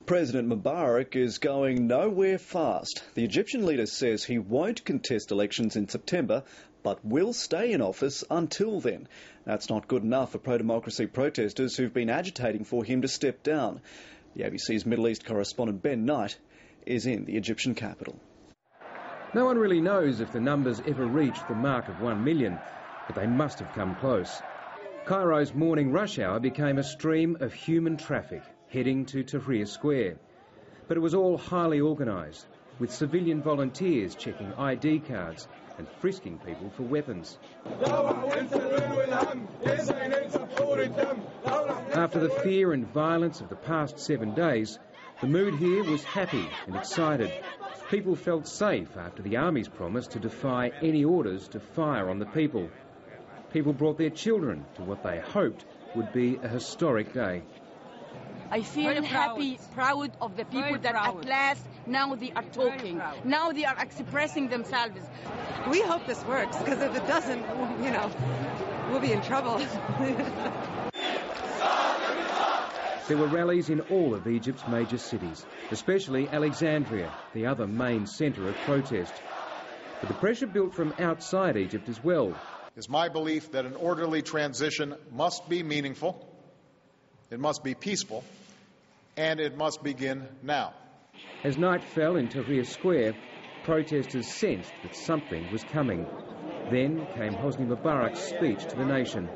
President Mubarak is going nowhere fast. The Egyptian leader says he won't contest elections in September, but will stay in office until then. That's not good enough for pro-democracy protesters who've been agitating for him to step down. The ABC's Middle East correspondent Ben Knight is in the Egyptian capital. No one really knows if the numbers ever reached the mark of 1 million, but they must have come close. Cairo's morning rush hour became a stream of human traffic heading to Tahrir Square. But it was all highly organised, with civilian volunteers checking ID cards and frisking people for weapons. After the fear and violence of the past 7 days, the mood here was happy and excited. People felt safe after the army's promise to defy any orders to fire on the people. People brought their children to what they hoped would be a historic day. I feel happy, proud of the people that at last now they are talking. Now they are expressing themselves. We hope this works, because if it doesn't, you know, we'll be in trouble. There were rallies in all of Egypt's major cities, especially Alexandria, the other main centre of protest. But the pressure built from outside Egypt as well. It's my belief that an orderly transition must be meaningful, it must be peaceful, and it must begin now. As night fell in Tahrir Square, protesters sensed that something was coming. Then came Hosni Mubarek's speech to the nation.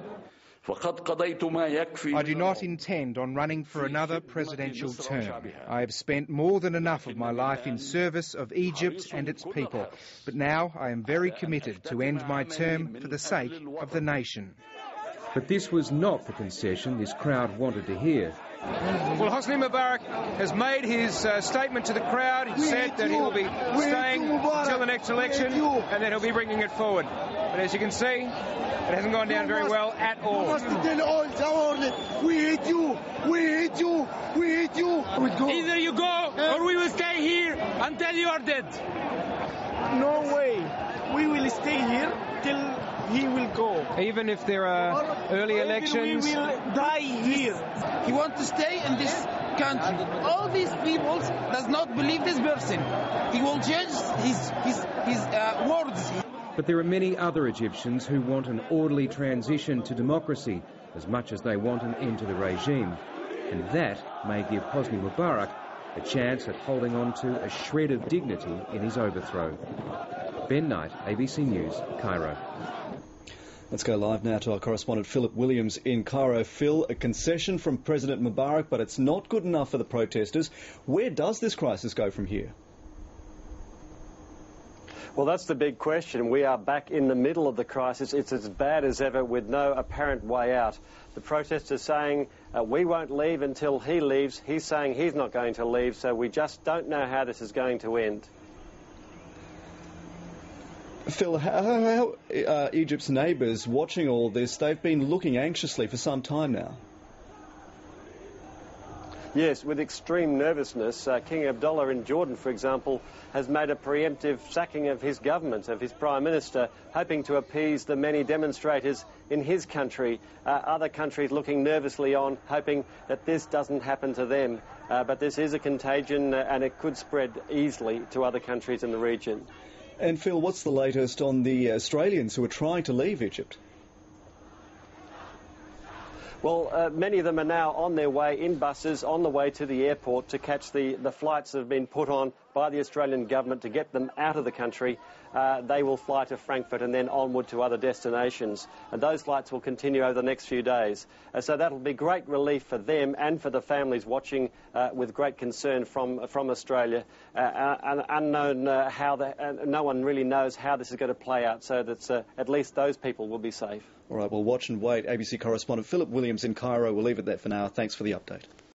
I do not intend on running for another presidential term. I have spent more than enough of my life in service of Egypt and its people. But now I am very committed to end my term for the sake of the nation. But this was not the concession this crowd wanted to hear. Well, Hosni Mubarak has made his statement to the crowd. He said that he will be staying until the next election and that he'll be bringing it forward. But as you can see, it hasn't gone down very well at all. We hate you! We hate you! We hate you! Either you go or we will stay here until you are dead. No way. We will stay here till he will go. Even if there are early elections? We will die here. He wants to stay in this country. All these people does not believe this person. He will change his words. But there are many other Egyptians who want an orderly transition to democracy as much as they want an end to the regime. And that may give Hosni Mubarak a chance at holding on to a shred of dignity in his overthrow. Ben Knight, ABC News, Cairo. Let's go live now to our correspondent Philip Williams in Cairo. Phil, a concession from President Mubarak, but it's not good enough for the protesters. Where does this crisis go from here? Well, that's the big question. We are back in the middle of the crisis. It's as bad as ever with no apparent way out. The protesters saying we won't leave until he leaves. He's saying he's not going to leave, so we just don't know how this is going to end. Phil, how Egypt's neighbours watching all this? They've been looking anxiously for some time now. Yes, with extreme nervousness. King Abdullah in Jordan, for example, has made a preemptive sacking of his government, of his Prime Minister, hoping to appease the many demonstrators in his country. Other countries looking nervously on, hoping that this doesn't happen to them. But this is a contagion and it could spread easily to other countries in the region. And Phil, what's the latest on the Australians who are trying to leave Egypt? Well, many of them are now on their way in buses, on the way to the airport to catch the flights that have been put on by the Australian government to get them out of the country. They will fly to Frankfurt and then onward to other destinations. And those flights will continue over the next few days. So that'll be great relief for them and for the families watching with great concern from Australia. Unknown no one really knows how this is going to play out, so that at least those people will be safe. All right, well, watch and wait. ABC correspondent Philip Williams in Cairo. We'll leave it there for now. Thanks for the update.